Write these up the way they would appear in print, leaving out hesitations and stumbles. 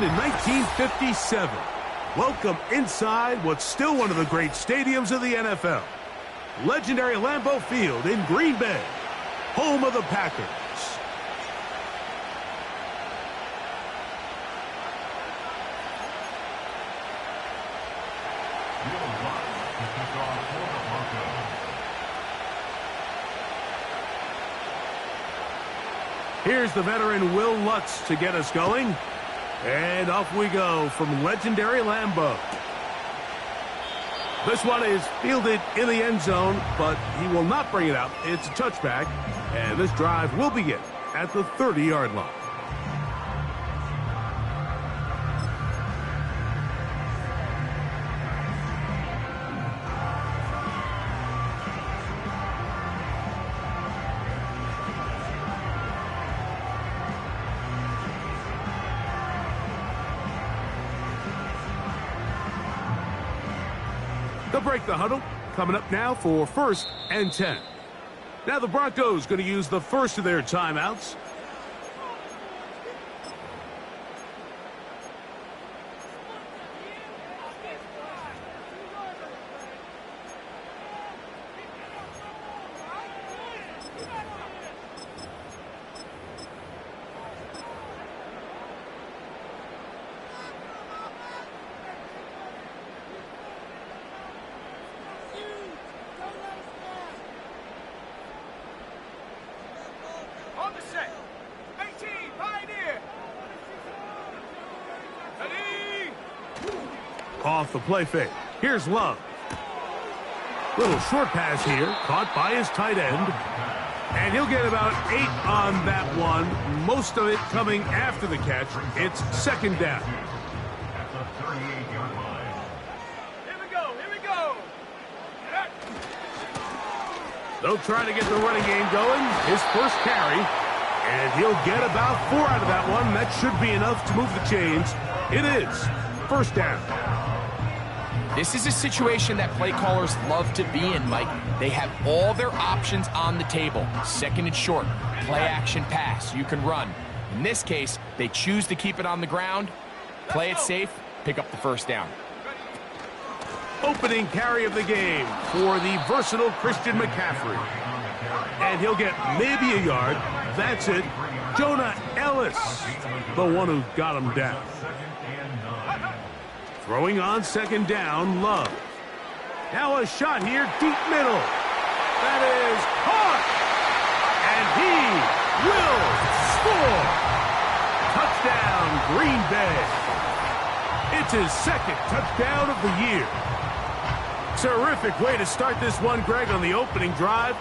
opened in 1957. Welcome inside what's still one of the great stadiums of the NFL. Legendary Lambeau Field in Green Bay, home of the Packers. Here's the veteran Will Lutz to get us going. And off we go from legendary Lambeau. This one is fielded in the end zone, but he will not bring it out. It's a touchback, and this drive will begin at the 30-yard line. They'll break the huddle. Coming up now for 1st and 10. Now the Broncos going to use the first of their timeouts. Off the play fake. Here's Love. Little short pass here, caught by his tight end. And he'll get about 8 on that one. Most of it coming after the catch. It's 2nd down. At the 38-yard line. Here we go, here we go. They'll try to get the running game going. His first carry. And he'll get about 4 out of that one. That should be enough to move the chains. It is 1st down. This is a situation that play callers love to be in, Mike. They have all their options on the table. 2nd and short, play action pass, you can run. In this case, they choose to keep it on the ground, play it safe, pick up the 1st down. Opening carry of the game for the versatile Christian McCaffrey. And he'll get maybe a yard. That's it. Jonah Ellis, the one who got him down. Throwing on 2nd down, Love. Now a shot here, deep middle. That is caught. And he will score. Touchdown, Green Bay. It's his 2nd touchdown of the year. Terrific way to start this one, Greg, on the opening drive.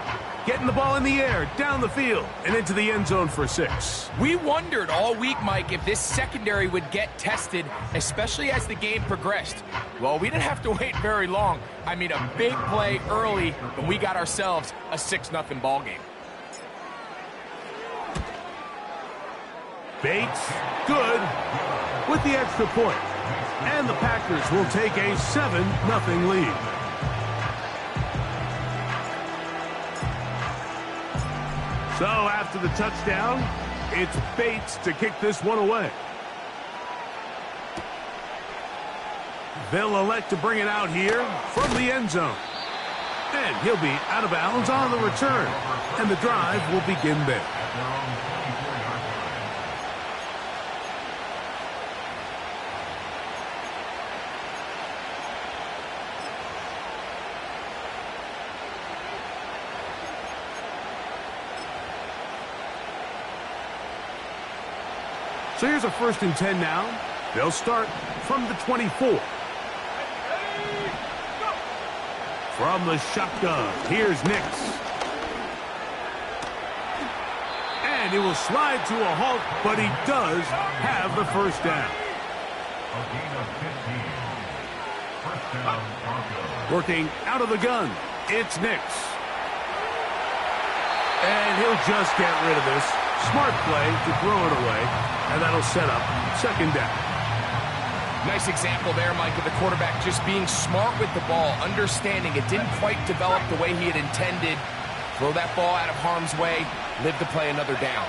Getting the ball in the air, down the field, and into the end zone for 6. We wondered all week, Mike, if this secondary would get tested, especially as the game progressed. Well, we didn't have to wait very long. I mean, a big play early, and we got ourselves a 6-0 ball game. Bates, good, with the extra point. And the Packers will take a 7-0 lead. So after the touchdown, it's Bates to kick this one away. They'll elect to bring it out here from the end zone. And he'll be out of bounds on the return. And the drive will begin there. So here's a 1st and 10 now. They'll start from the 24. From the shotgun, here's Nix. And he will slide to a halt, but he does have the 1st down. A gain of 15. 1st down, Broncos. Working out of the gun, it's Nix. And he'll just get rid of this. Smart play to throw it away, and that'll set up 2nd down. Nice example there, Mike, of the quarterback just being smart with the ball, understanding it didn't quite develop the way he had intended. Throw that ball out of harm's way, live to play another down.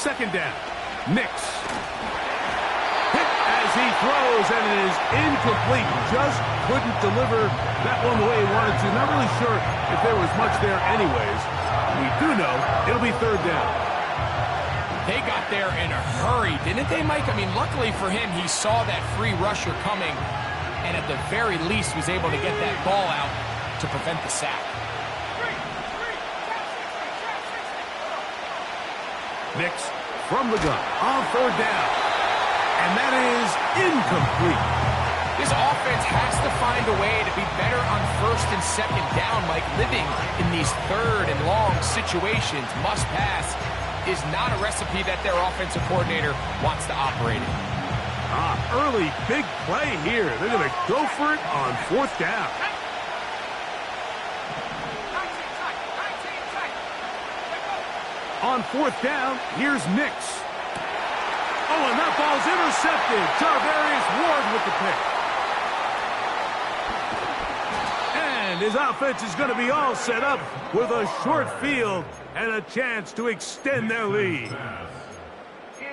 Second down. Nix. Hit as he throws, and it is incomplete. Just couldn't deliver that one the way he wanted to. Not really sure if there was much there anyways. We do know it'll be third down. They got there in a hurry, didn't they, Mike? I mean, luckily for him, he saw that free rusher coming, and at the very least was able to get that ball out to prevent the sack. Nix from the gun on third down. And that is incomplete. This offense has to find a way to be better on first and second down, Mike. Living in these third and long situations, must pass, is not a recipe that their offensive coordinator wants to operate in. Early big play here. They're going to go for it on fourth down. On fourth down, here's Nix. Oh, and that ball's intercepted. Tarvarius Ward with the pick. And his offense is going to be all set up with a short field and a chance to extend their lead.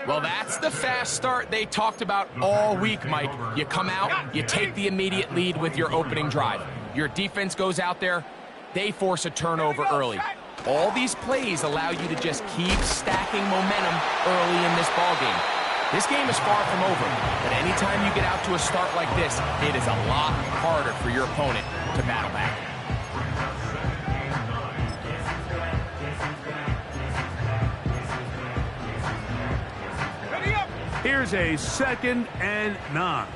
Well, that's the fast start they talked about all week, Mike. You come out, you take the immediate lead with your opening drive. Your defense goes out there, they force a turnover early. All these plays allow you to just keep stacking momentum early in this ballgame. This game is far from over, but anytime you get out to a start like this, it is a lot harder for your opponent to battle back. Here's a 2nd and 9.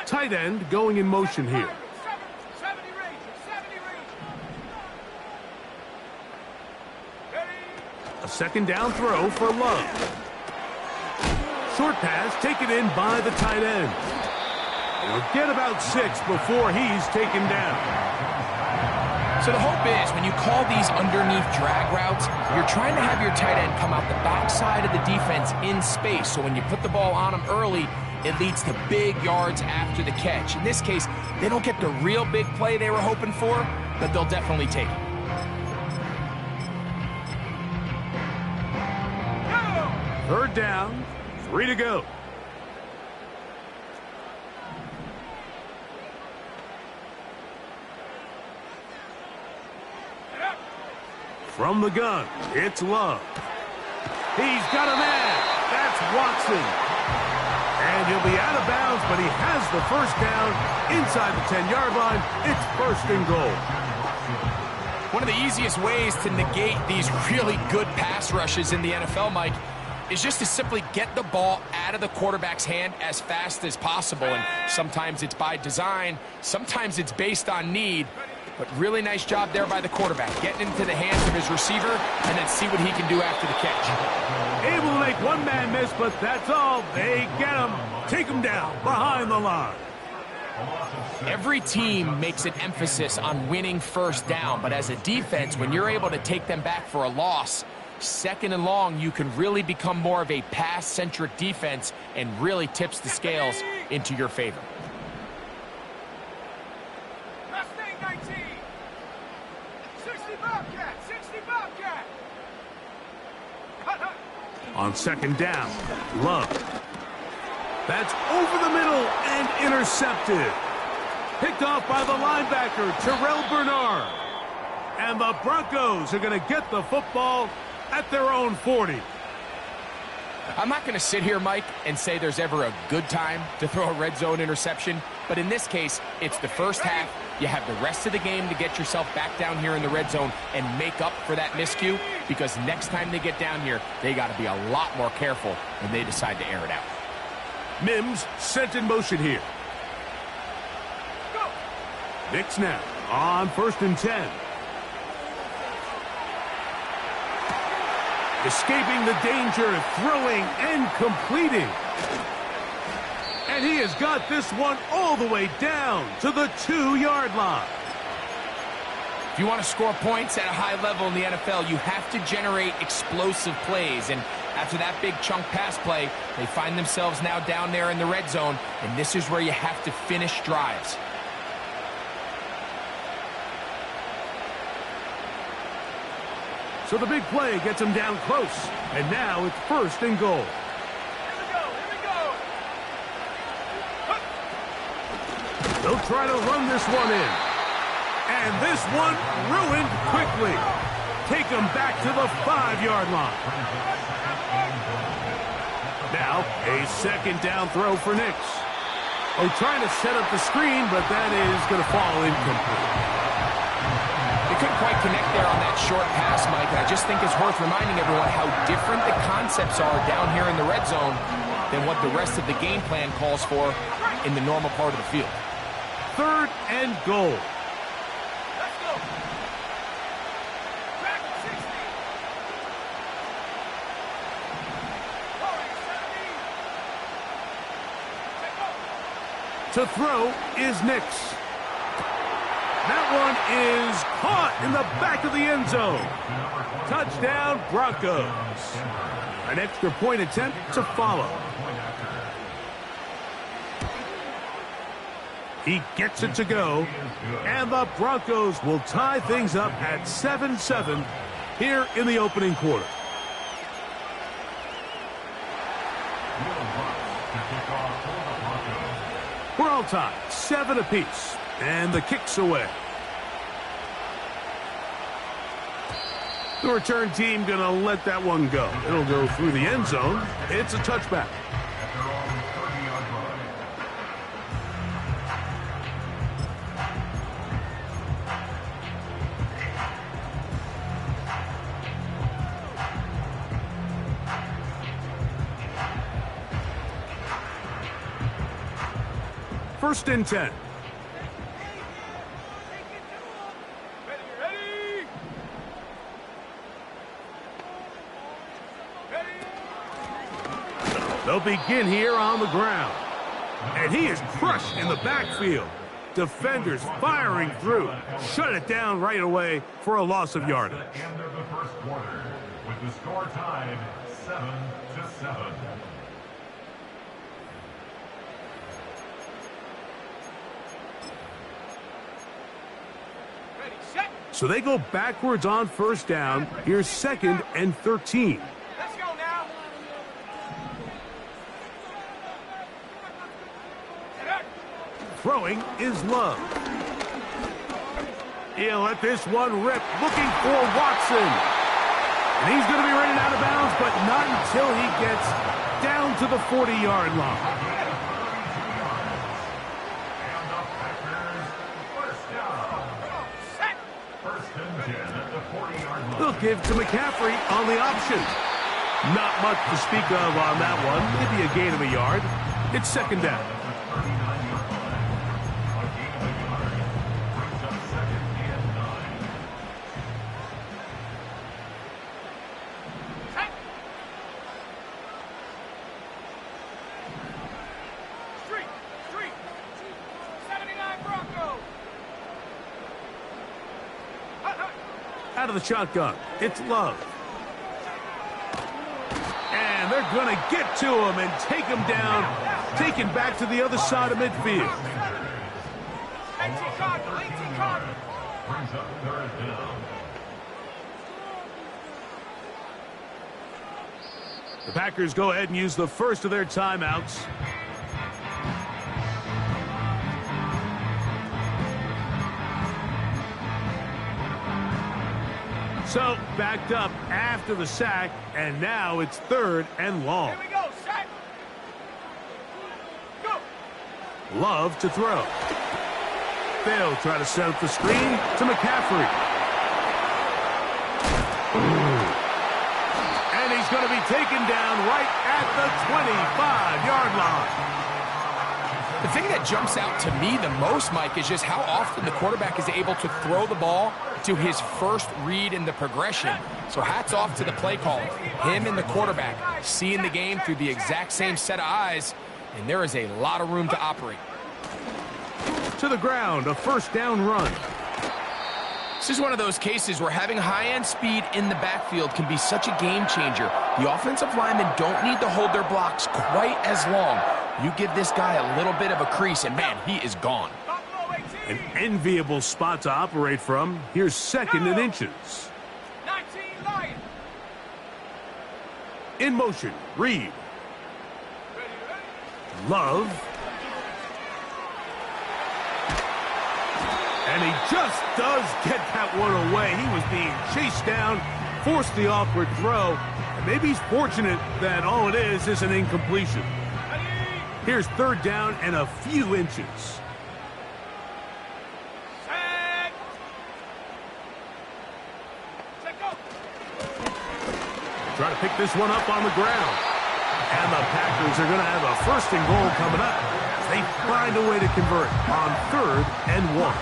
Tight end going in motion here. A second down throw for Love. Short pass taken in by the tight end. He'll get about 6 before he's taken down. So the hope is when you call these underneath drag routes, you're trying to have your tight end come out the backside of the defense in space. So when you put the ball on him early, it leads to big yards after the catch. In this case, they don't get the real big play they were hoping for, but they'll definitely take it. Third down, 3 to go. From the gun, it's Love. He's got a man. That's Watson. And he'll be out of bounds, but he has the first down inside the 10-yard line. It's 1st and goal. One of the easiest ways to negate these really good pass rushes in the NFL, Mike, is just to simply get the ball out of the quarterback's hand as fast as possible. And sometimes it's by design, sometimes it's based on need. But really nice job there by the quarterback, getting into the hands of his receiver and then see what he can do after the catch. Able to make one man miss, but that's all. They get him, take him down behind the line. Every team makes an emphasis on winning first down, but as a defense, when you're able to take them back for a loss, 2nd and long, you can really become more of a pass-centric defense and really tips the scales into your favor. On 2nd down, Love. That's over the middle and intercepted. Picked off by the linebacker, Terrell Bernard. And the Broncos are going to get the football at their own 40. I'm not going to sit here, Mike, and say there's ever a good time to throw a red zone interception, but in this case, it's the first half. You have the rest of the game to get yourself back down here in the red zone and make up for that miscue, because next time they get down here, they got to be a lot more careful when they decide to air it out. Mims sent in motion here. Nix now on 1st and 10. Escaping the danger, throwing and completing. And he has got this one all the way down to the 2-yard line. If you want to score points at a high level in the NFL, you have to generate explosive plays. And after that big chunk pass play, they find themselves now down there in the red zone. And this is where you have to finish drives. So the big play gets him down close. And now it's first and goal. Here we go. Here we go. They'll try to run this one in. And this one ruined quickly. Take him back to the 5-yard line. Now, a second down throw for Nix. Oh, trying to set up the screen, but that is going to fall incomplete. They couldn't quite connect there on that short pass, Mike. And I just think it's worth reminding everyone how different the concepts are down here in the red zone than what the rest of the game plan calls for in the normal part of the field. Third and goal. Let's go. Back to 60. Hurry, 70. To throw is Nix. That one is caught in the back of the end zone. Touchdown, Broncos. An extra point attempt to follow. He gets it to go, and the Broncos will tie things up at 7-7 here in the opening quarter. We're all tied, 7 apiece, and the kick's away. The return team going to let that one go. It'll go through the end zone. It's a touchback. First and 10. They'll begin here on the ground. And he is crushed in the backfield. Defenders firing through. Shut it down right away for a loss of yardage. End of the first quarter with the score tied 7-7. Ready, set. So they go backwards on first down. Here's 2nd and 13. Let's go now. Throwing is Love. He'll let this one rip, looking for Watson. And he's going to be running out of bounds, but not until he gets down to the 40-yard line. They'll give to McCaffrey on the option. Not much to speak of on that one. Maybe a gain of a yard. It's second down. Street. 79 Broncos. Out of the shotgun, it's Love. And they're going to get to him and take him down, taken back to the other side of midfield. 18 Cardinals. Brings up third down. The Packers go ahead and use the first of their timeouts. So, backed up after the sack, and now it's 3rd and long. Here we go, set. Go. Love to throw. They'll try to set up the screen to McCaffrey. And he's going to be taken down right at the 25-yard line. The thing that jumps out to me the most, Mike, is just how often the quarterback is able to throw the ball to his first read in the progression. So hats off to the play caller. Him and the quarterback seeing the game through the exact same set of eyes, and there is a lot of room to operate. To the ground, a first down run. This is one of those cases where having high-end speed in the backfield can be such a game changer. The offensive linemen don't need to hold their blocks quite as long. You give this guy a little bit of a crease, and man, he is gone. An enviable spot to operate from. Here's 2nd and inches. 19 light. In motion, Reed. Love. And he just does get that one away. He was being chased down, forced the awkward throw. And maybe he's fortunate that all it is an incompletion. Here's third down and a few inches. Set. Set, go. Try to pick this one up on the ground. And the Packers are going to have a first and goal coming up as they find a way to convert on 3rd and 1.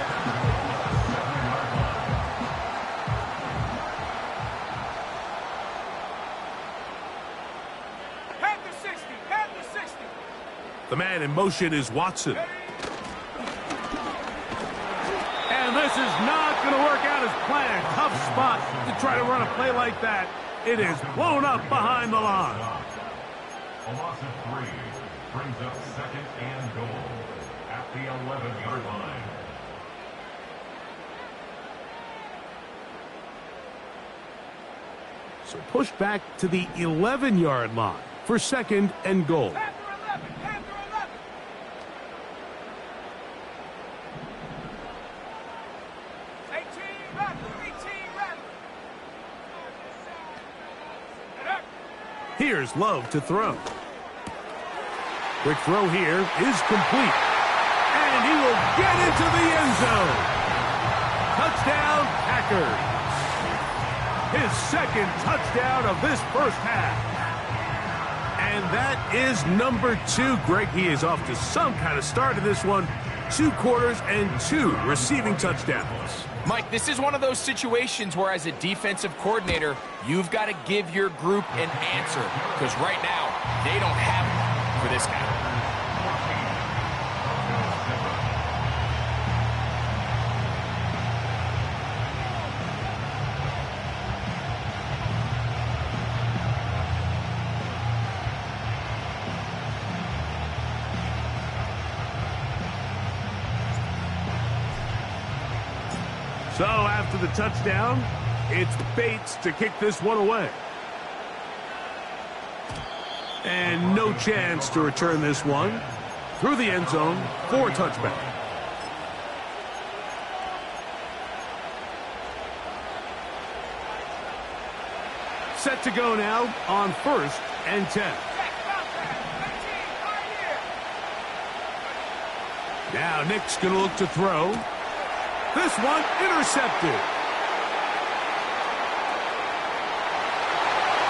Panther 60. Panther 60. The man in motion is Watson. And this is not going to work out as planned. Tough spot to try to run a play like that. It is blown up behind the line. A loss of 3 brings up 2nd and goal at the 11-yard line. So push back to the 11-yard line for 2nd and goal. Panther 11. Panther 11. Here's Love to throw. Quick throw here is complete. And he will get into the end zone. Touchdown, Packers. His 2nd touchdown of this first half. And that is number 2. Greg, he is off to some kind of start in this one. 2 quarters and 2 receiving touchdowns. Mike, this is one of those situations where as a defensive coordinator, you've got to give your group an answer. Because right now, they don't have one for this guy. So after the touchdown, it's Bates to kick this one away. And no chance to return this one through the end zone for a touchback. Set to go now on 1st and 10. Now Nick's going to look to throw. This one intercepted.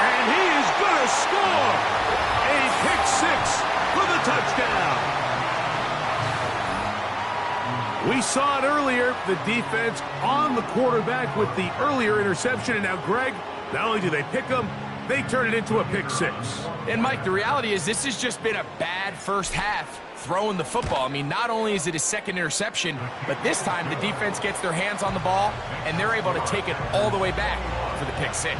And he is going to score. A pick 6 for the touchdown. We saw it earlier, the defense on the quarterback with the earlier interception. And now, Greg, not only do they pick him, they turn it into a pick 6. And, Mike, the reality is this has just been a bad first half throwing the football. I mean, not only is it his 2nd interception, but this time the defense gets their hands on the ball, and they're able to take it all the way back for the pick 6.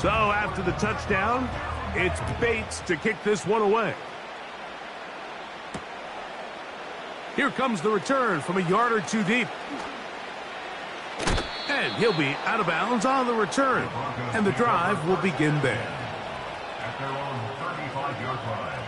So after the touchdown, it's Bates to kick this one away. Here comes the return from a yard or 2 deep. And he'll be out of bounds on the return. And the drive will begin there. At their own 35-yard line.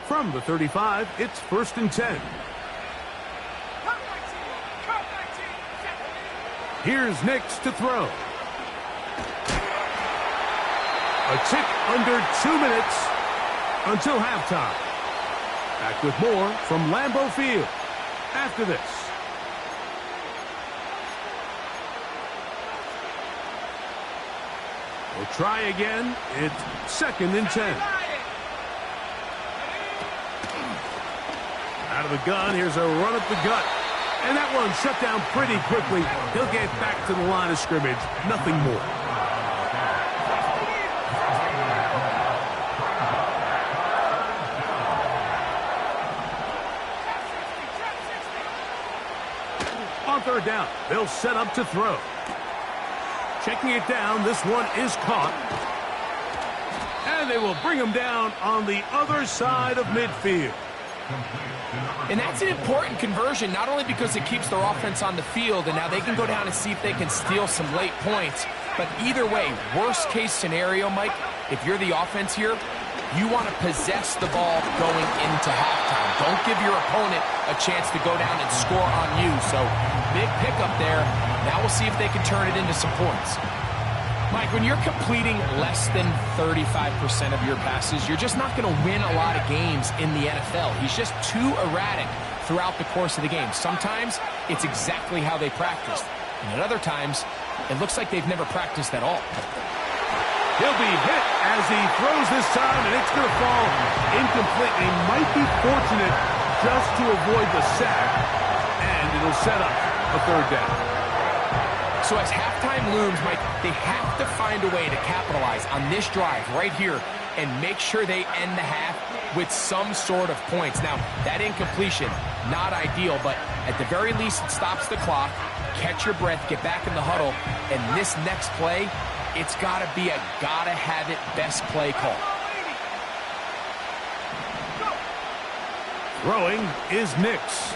From the 35, it's 1st and 10. Here's Nix to throw. A tick under 2 minutes until halftime. Back with more from Lambeau Field after this. We'll try again. It's 2nd and 10. Out of the gun, here's a run at the gut. And that one shut down pretty quickly. He'll get back to the line of scrimmage. Nothing more. On third down, they'll set up to throw. Checking it down, this one is caught. And they will bring him down on the other side of midfield. And that's an important conversion, not only because it keeps their offense on the field, and now they can go down and see if they can steal some late points. But either way, worst case scenario, Mike, if you're the offense here, you want to possess the ball going into halftime. Don't give your opponent a chance to go down and score on you. So, big pickup there. Now we'll see if they can turn it into some points. Mike, when you're completing less than 35% of your passes, you're just not going to win a lot of games in the NFL. He's just too erratic throughout the course of the game. Sometimes it's exactly how they practiced. And at other times, it looks like they've never practiced at all. He'll be hit as he throws this time, and it's going to fall incomplete. He might be fortunate just to avoid the sack, and it'll set up a third down. So as halftime looms, Mike, they have to find a way to capitalize on this drive right here and make sure they end the half with some sort of points. Now, that incompletion, not ideal, but at the very least, it stops the clock. Catch your breath, get back in the huddle, and this next play, it's got to be a gotta-have-it best play call. Throwing is Nix.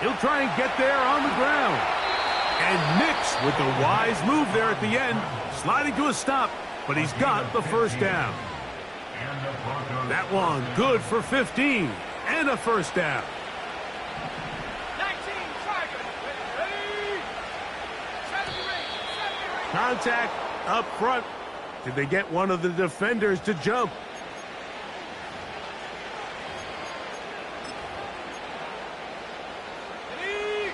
He'll try and get there on the ground. And Nix with the wise move there at the end, sliding to a stop, but he's got the first down. That one good for 15 and a first down. 19, Tigers. Ready? 70 Contact up front. Did they get one of the defenders to jump?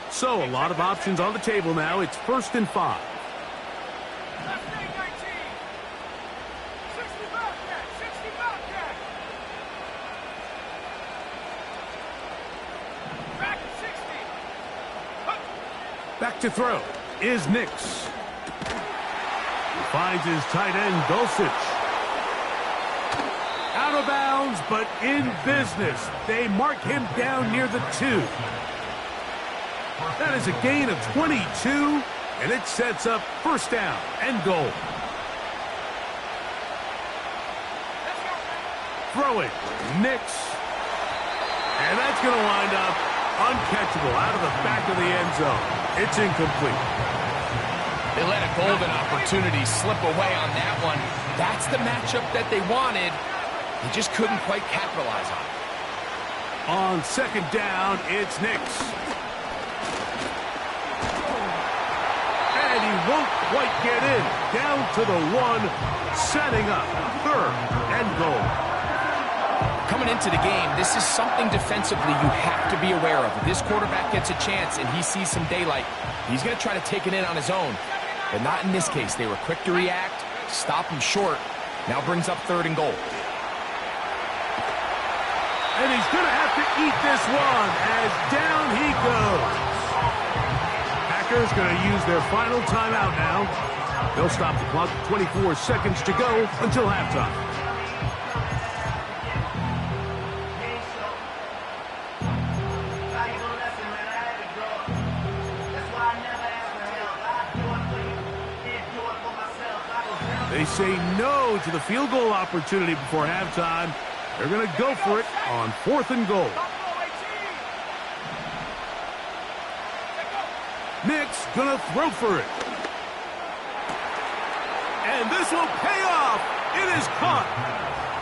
So, a lot of options on the table now. It's 1st and 5. Left eight, 19. 60 Bobcat. 60 Bobcat. Back at 60. Hup. Back to throw is Nix. He finds his tight end, Dulcich. Out of bounds, but in business. They mark him down near the 2. That is a gain of 22, and it sets up first down and goal. Throw it, Nix. And that's going to wind up uncatchable out of the back of the end zone. It's incomplete. They let a golden opportunity slip away on that one. That's the matchup that they wanted. They just couldn't quite capitalize on it. On second down, it's Nix. And he won't quite get in. Down to the 1, setting up third and goal. Coming into the game, this is something defensively you have to be aware of. If this quarterback gets a chance and he sees some daylight, he's going to try to take it in on his own. But not in this case. They were quick to react, stop him short. Now brings up third and goal. And he's going to have to eat this one as down he goes. Packers going to use their final timeout now. They'll stop the clock. 24 seconds to go until halftime. They say no to the field goal opportunity before halftime. They're going to go for it on 4th and goal. Nix going to throw for it. And this will pay off. It is caught.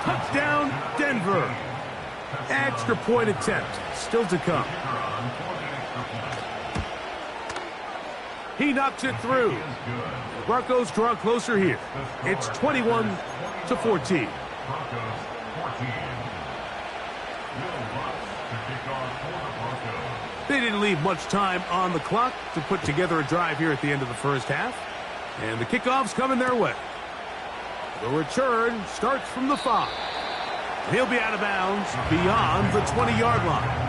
Touchdown, Denver. Extra point attempt still to come. He knocks it through. Broncos draw closer here. It's 21-14. They didn't leave much time on the clock to put together a drive here at the end of the first half. And the kickoff's coming their way. The return starts from the 5. He'll be out of bounds beyond the 20-yard line.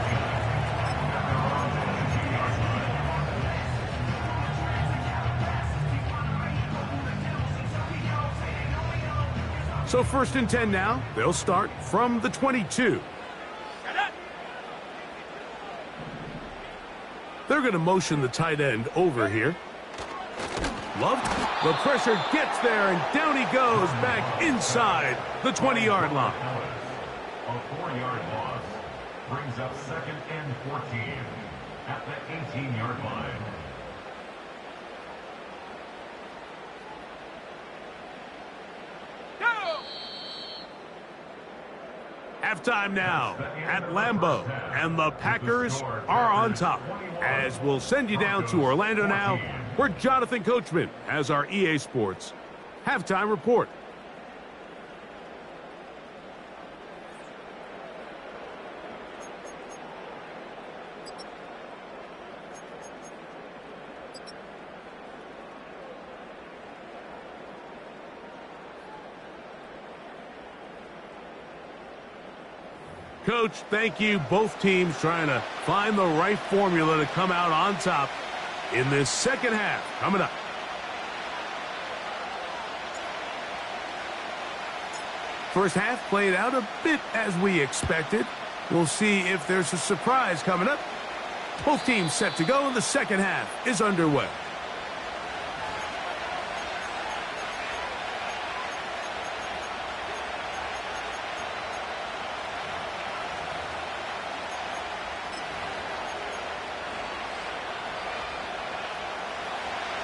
So 1st and 10 now. They'll start from the 22. They're going to motion the tight end over here. Love, the pressure gets there, and down he goes back inside the 20-yard line. A 4-yard loss brings up 2nd and 14 at the 18-yard line. Halftime now at Lambeau, and the Packers are on top. As we'll send you down to Orlando now, where Jonathan Coachman has our EA Sports halftime report. Coach, thank you. Both teams trying to find the right formula to come out on top in this second half. Coming up. First half played out a bit as we expected. We'll see if there's a surprise coming up. Both teams set to go, and the second half is underway.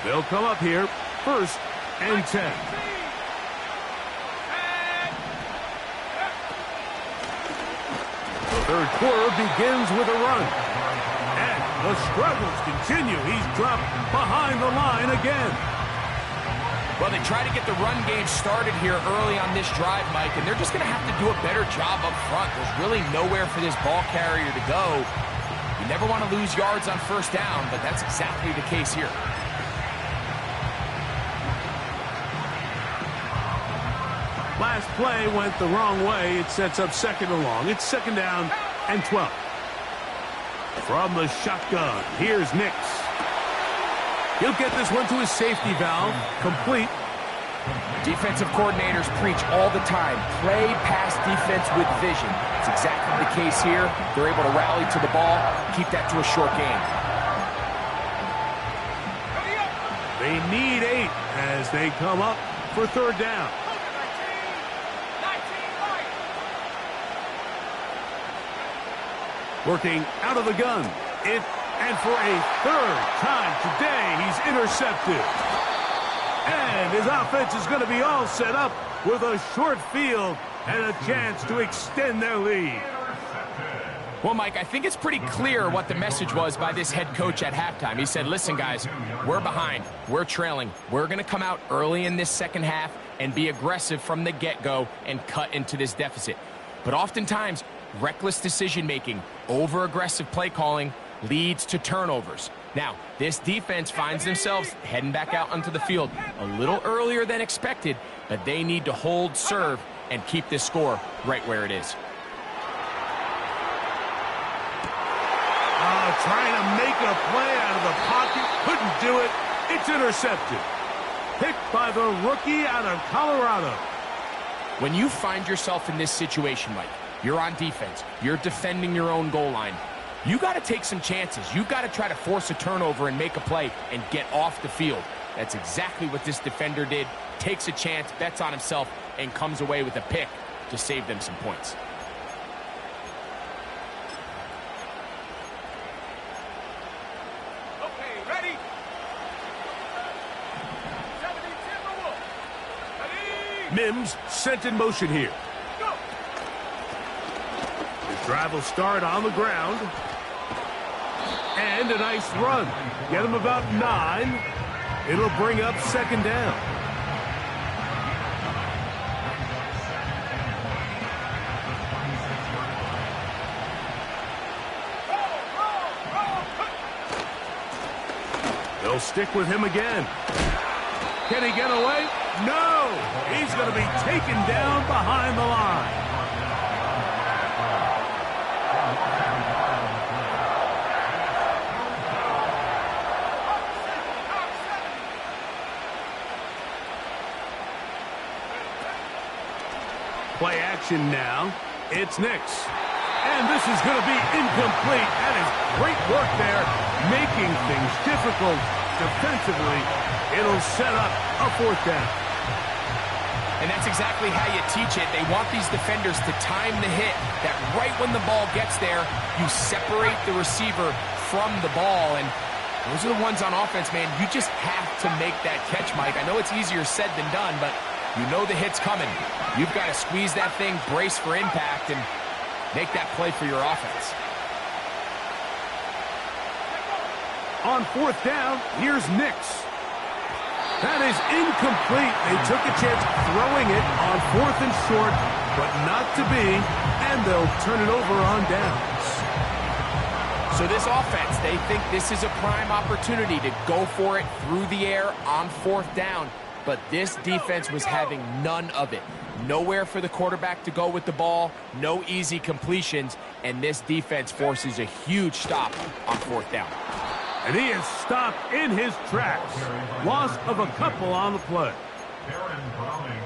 They'll come up here, 1st and 10. The third quarter begins with a run. And the struggles continue. He's dropped behind the line again. Well, they try to get the run game started here early on this drive, Mike, and they're just going to have to do a better job up front. There's really nowhere for this ball carrier to go. You never want to lose yards on 1st down, but that's exactly the case here. Last play went the wrong way. It sets up 2nd and long. It's 2nd down and 12. From the shotgun, here's Nix. He'll get this one to his safety valve, complete. Defensive coordinators preach all the time, play pass defense with vision. It's exactly the case here. They're able to rally to the ball, keep that to a short game. They need 8 as they come up for 3rd down. Working out of the gun. And for a 3rd time today, he's intercepted. And his offense is going to be all set up with a short field and a chance to extend their lead. Well, Mike, I think it's pretty clear what the message was by this head coach at halftime. He said, listen, guys, we're behind. We're trailing. We're going to come out early in this second half and be aggressive from the get-go and cut into this deficit. But oftentimes, reckless decision-making, over-aggressive play calling leads to turnovers. Now, this defense finds themselves heading back out onto the field a little earlier than expected, but they need to hold serve and keep this score right where it is. Trying to make a play out of the pocket, couldn't do it. It's intercepted. Picked by the rookie out of Colorado. When you find yourself in this situation, Mike, you're on defense, you're defending your own goal line, you got to take some chances. You got to try to force a turnover and make a play and get off the field. That's exactly what this defender did. Takes a chance, bets on himself, and comes away with a pick to save them some points. Okay, ready? 70 Timberwolves. Ready? Mims sent in motion here. Go. His drive will start on the ground. And a nice run. Get him about 9. It'll bring up 2nd down. They'll stick with him again. Can he get away? No! He's going to be taken down behind the line. Play action now. It's Nix. And this is going to be incomplete. That is great work there, making things difficult defensively. It'll set up a 4th down. And that's exactly how you teach it. They want these defenders to time the hit, that right when the ball gets there, you separate the receiver from the ball. And those are the ones on offense, man. You just have to make that catch, Mike. I know it's easier said than done, but you know the hit's coming. You've got to squeeze that thing, brace for impact, and make that play for your offense. On 4th down, here's Nix. That is incomplete. They took a chance throwing it on 4th and short, but not to be, and they'll turn it over on downs. So this offense, they think this is a prime opportunity to go for it through the air on 4th down, but this defense was having none of it. Nowhere for the quarterback to go with the ball, no easy completions, and this defense forces a huge stop on 4th down. And he is stopped in his tracks. Loss of a couple on the play.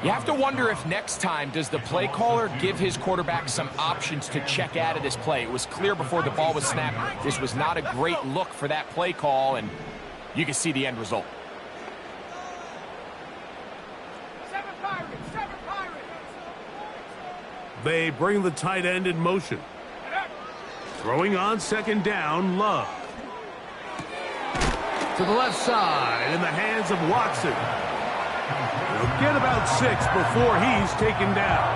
You have to wonder if next time does the play caller give his quarterback some options to check out of this play. It was clear before the ball was snapped. This was not a great look for that play call, and you can see the end result. 7 Pirates, 7 Pirates. They bring the tight end in motion. Throwing on 2nd down, Love. To the left side in the hands of Watson. He'll get about 6 before he's taken down.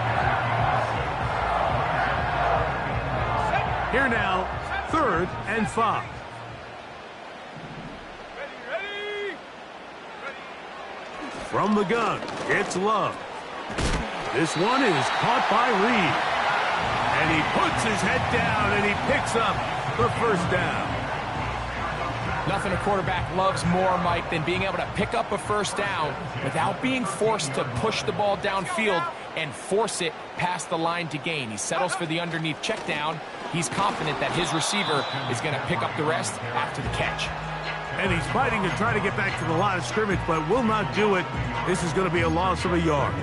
Here now, 3rd and 5. Ready. From the gun, it's Love. This one is caught by Reed. And he puts his head down and he picks up the 1st down. Nothing a quarterback loves more, Mike, than being able to pick up a 1st down without being forced to push the ball downfield and force it past the line to gain. He settles for the underneath check down. He's confident that his receiver is going to pick up the rest after the catch. And he's fighting to try to get back to the line of scrimmage, but will not do it. This is going to be a loss of a yard.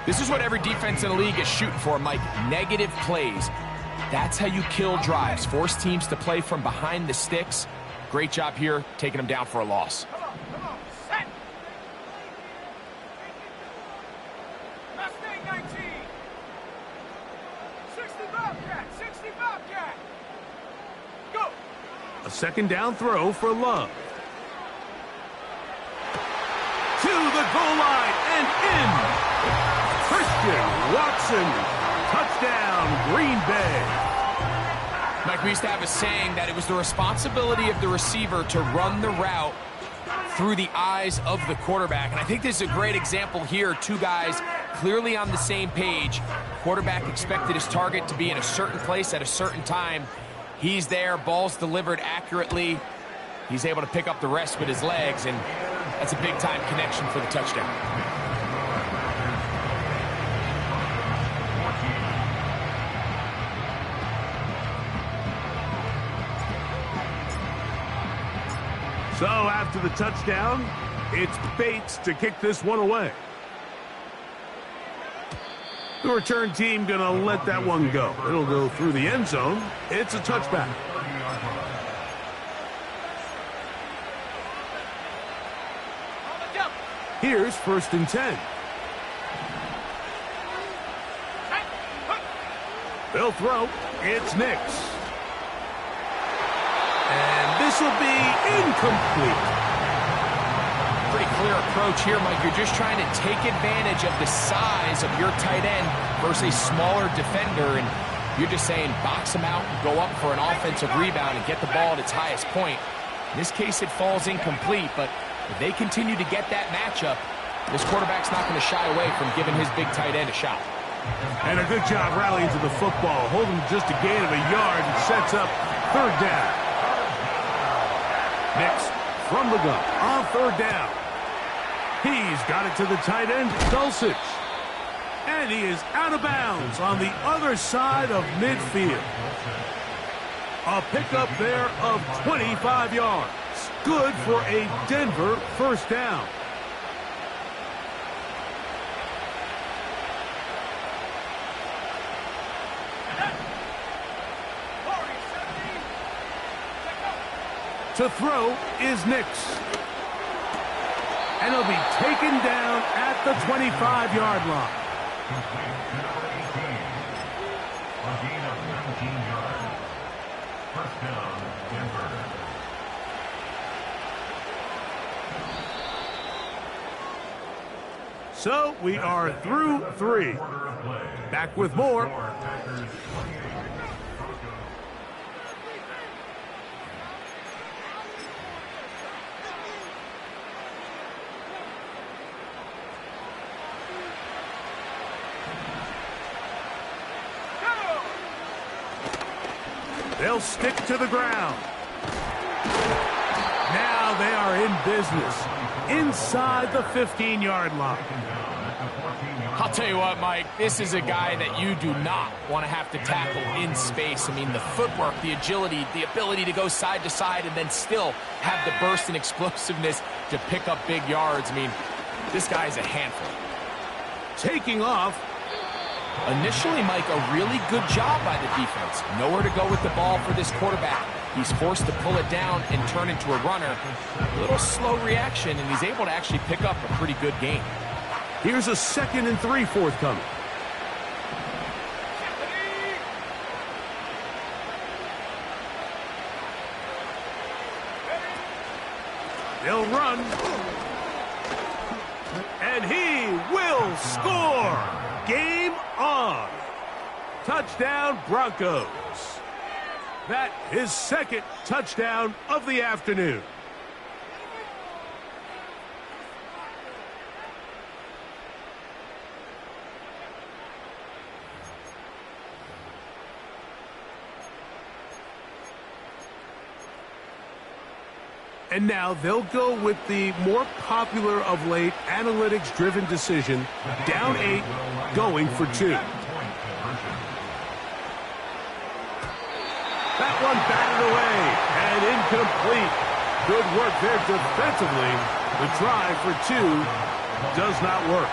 This is what every defense in the league is shooting for, Mike. Negative plays. That's how you kill drives. Force teams to play from behind the sticks. Great job here, taking them down for a loss. Come on, set. Mustang 19. 60 Bobcat, 60 Bobcat. Go. A 2nd down throw for Love. To the goal line and in. Christian Watson. Touchdown, Green Bay. Mike, we used to have a saying that it was the responsibility of the receiver to run the route through the eyes of the quarterback. And I think this is a great example here. 2 guys clearly on the same page. Quarterback expected his target to be in a certain place at a certain time. He's there, ball's delivered accurately. He's able to pick up the rest with his legs, and that's a big-time connection for the touchdown. So after the touchdown, it's Bates to kick this one away. The return team going to let that one go. It'll go through the end zone. It's a touchback. Here's 1st and 10. They'll throw. It's Nix. And this will be incomplete. Pretty clear approach here, Mike. You're just trying to take advantage of the size of your tight end versus a smaller defender, and you're just saying box him out and go up for an offensive rebound and get the ball at its highest point. In this case, it falls incomplete, but if they continue to get that matchup, this quarterback's not going to shy away from giving his big tight end a shot. And a good job rallying to the football, holding just a gain of a yard and sets up 3rd down. Next, from the gun, on 3rd down. He's got it to the tight end, Dulcich. And he is out of bounds on the other side of midfield. A pickup there of 25 yards. Good for a Denver 1st down. To throw is Nix. And he'll be taken down at the 25-yard line. Complete to number 18. A gain of 19 yards. First down, Denver. So we are through 3. Back with more. They'll stick to the ground. Now they are in business inside the 15-yard line. I'll tell you what, Mike, this is a guy that you do not want to have to tackle in space. I mean, the footwork, the agility, the ability to go side to side and then still have the burst and explosiveness to pick up big yards. I mean, this guy is a handful. Taking off. Initially, Mike, a really good job by the defense. Nowhere to go with the ball for this quarterback. He's forced to pull it down and turn into a runner. A little slow reaction, and he's able to actually pick up a pretty good gain. Here's a 2nd and 3 forthcoming. They'll run. And he will score. Game on. Touchdown, Broncos. That is 2nd touchdown of the afternoon. And now they'll go with the more popular of late analytics-driven decision, down 8, going for 2. That one batted away and incomplete. Good work there defensively. The try for 2 does not work.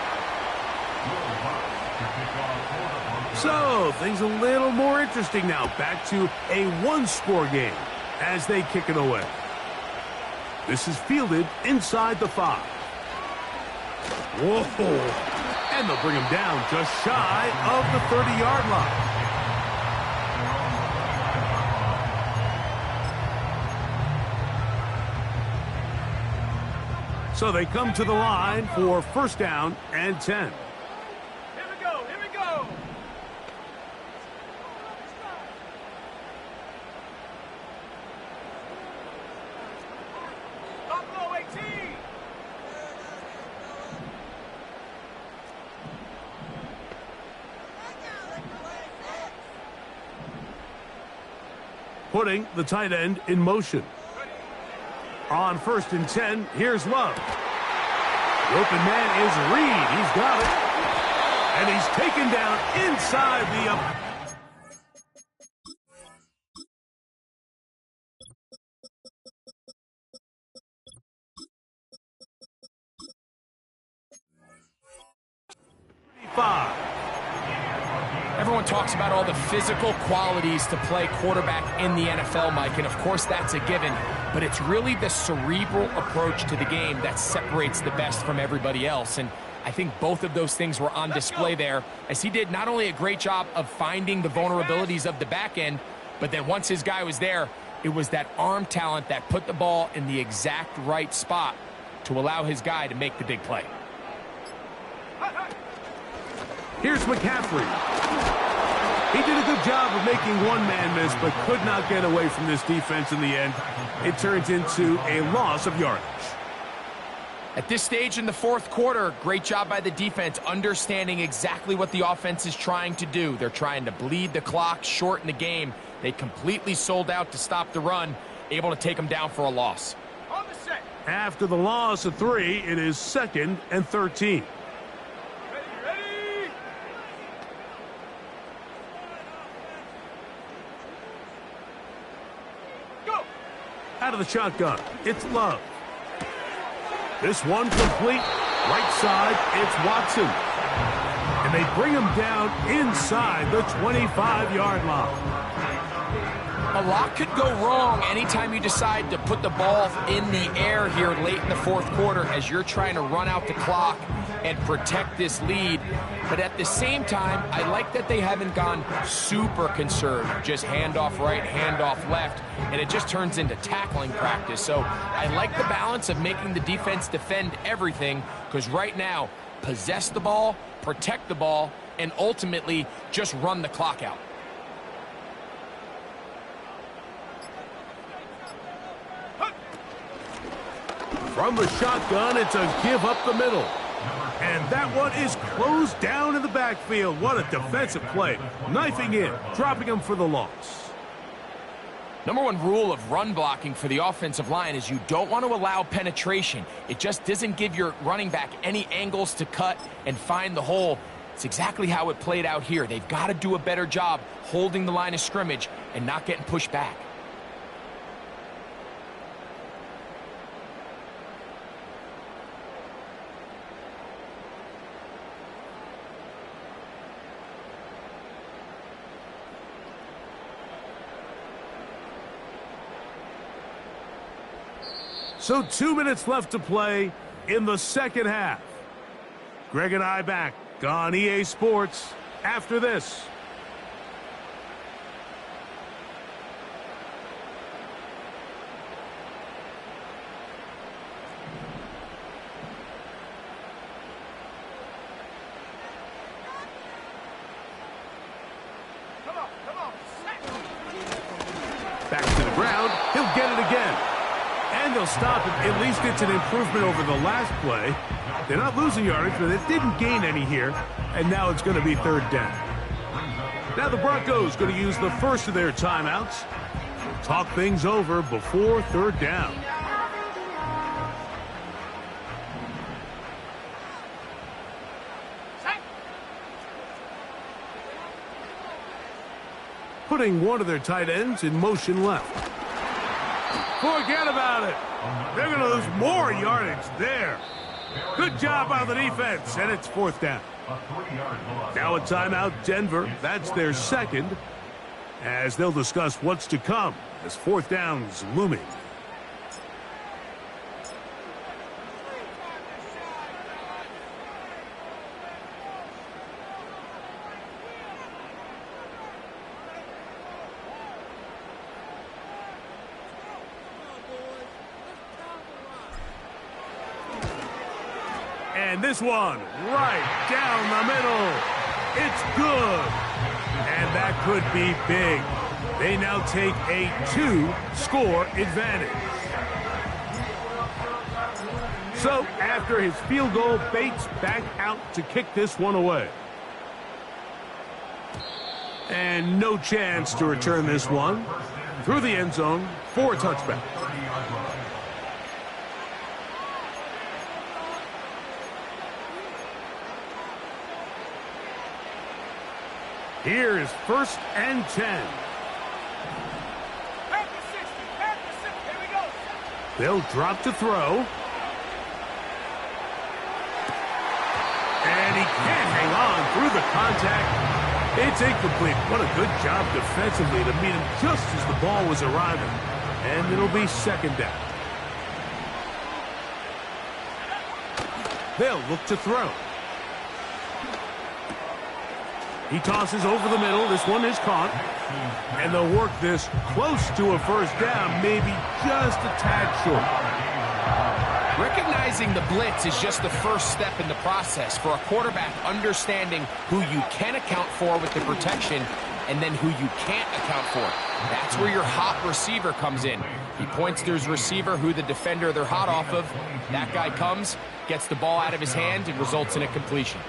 So things a little more interesting now. Back to a 1-score game as they kick it away. This is fielded inside the 5. Whoa! And they'll bring him down just shy of the 30-yard line. So they come to the line for 1st down and 10. Here we go, here we go. Buffalo 18. Putting the tight end in motion. On 1st and 10, here's Love. The open man is Reed. He's got it. And he's taken down inside the... Everyone talks about all the physical qualities to play quarterback in the NFL, Mike, and of course that's a given, but it's really the cerebral approach to the game that separates the best from everybody else, and I think both of those things were on display there, as he did not only a great job of finding the vulnerabilities of the back end, but then once his guy was there, it was that arm talent that put the ball in the exact right spot to allow his guy to make the big play. Here's McCaffrey. He did a good job of making one man miss, but could not get away from this defense in the end. It turns into a loss of yardage. At this stage in the 4th quarter, great job by the defense, understanding exactly what the offense is trying to do. They're trying to bleed the clock, shorten the game. They completely sold out to stop the run, able to take them down for a loss. On the set. After the loss of 3, it is 2nd and 13. Ready. Go. Out of the shotgun, it's Love. This one complete. Right side, it's Watson. And they bring him down inside the 25-yard line. A lot could go wrong anytime you decide to put the ball in the air here late in the fourth quarter as you're trying to run out the clock and protect this lead. But at the same time, I like that they haven't gone super conserved, just handoff right, handoff left, and it just turns into tackling practice. So I like the balance of making the defense defend everything, because right now, possess the ball, protect the ball, and ultimately just run the clock out. From the shotgun, it's a give up the middle. And that one is closed down in the backfield. What a defensive play. Knifing in, dropping him for the loss. Number one rule of run blocking for the offensive line is you don't want to allow penetration. It just doesn't give your running back any angles to cut and find the hole. It's exactly how it played out here. They've got to do a better job holding the line of scrimmage and not getting pushed back. So 2 minutes left to play in the second half. Greg and I back on EA Sports after this. Come on. Back to the ground. He'll get it again. And they'll stop it. At least it's an improvement over the last play. They're not losing yardage, but they didn't gain any here. And now it's going to be third down. Now the Broncos going to use the first of their timeouts. Talk things over before third down. Putting one of their tight ends in motion left. Forget about it. They're going to lose more yardage there. Good job on the defense, and it's fourth down. Now a timeout, Denver. That's their second, as they'll discuss what's to come as fourth down's looming. And this one, right down the middle. It's good. And that could be big. They now take a 2-score advantage. So, after his field goal, Bates back out to kick this one away. And no chance to return this one through the end zone for a touchback. Here is 1st and 10. Back to 60. Here we go. They'll drop to throw. And he can't hang on through the contact. It's incomplete. What a good job defensively to meet him just as the ball was arriving. And it'll be second down. They'll look to throw. He tosses over the middle. This one is caught. And they'll work this close to a first down, maybe just a tad short. Recognizing the blitz is just the first step in the process for a quarterback, understanding who you can account for with the protection and then who you can't account for. That's where your hot receiver comes in. He points to his receiver, who the defender they're hot off of. That guy comes, gets the ball out of his hand, and results in a completion.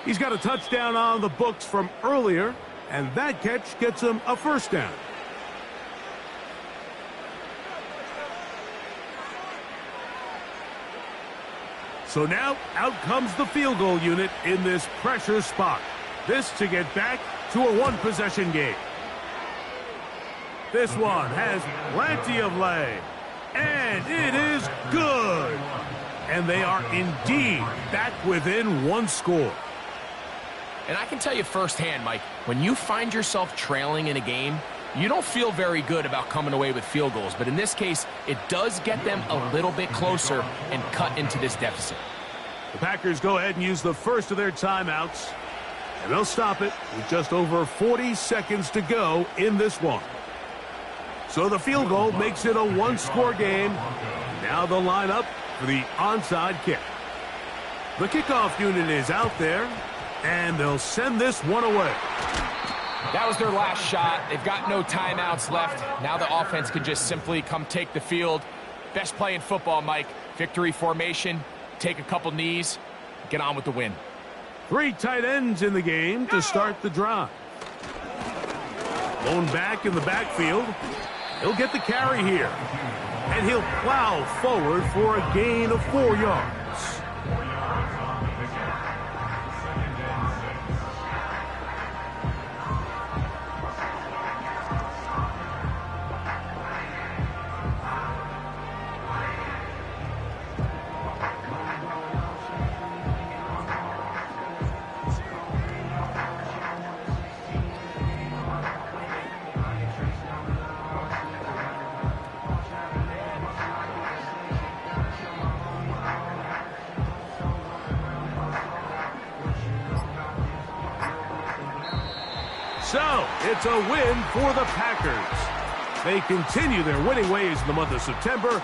He's got a touchdown on the books from earlier, and that catch gets him a first down. So now, out comes the field goal unit in this pressure spot. This to get back to a one-possession game. This one has plenty of leg, and it is good. And they are indeed back within one score. And I can tell you firsthand, Mike, when you find yourself trailing in a game, You don't feel very good about coming away with field goals, but in this case, it does get them a little bit closer and cut into this deficit. The Packers go ahead and use the first of their timeouts, and they'll stop it with just over 40 seconds to go in this one. So the field goal makes it a one-score game. Now they'll line up for the onside kick. The kickoff unit is out there, and they'll send this one away. That was their last shot. They've got no timeouts left. Now the offense can just simply come take the field. Best play in football, Mike. Victory formation, take a couple knees, get on with the win. 3 tight ends in the game to start the drive. Lone back in the backfield. He'll get the carry here. And he'll plow forward for a gain of 4 yards. So, it's a win for the Packers. They continue their winning ways in the month of September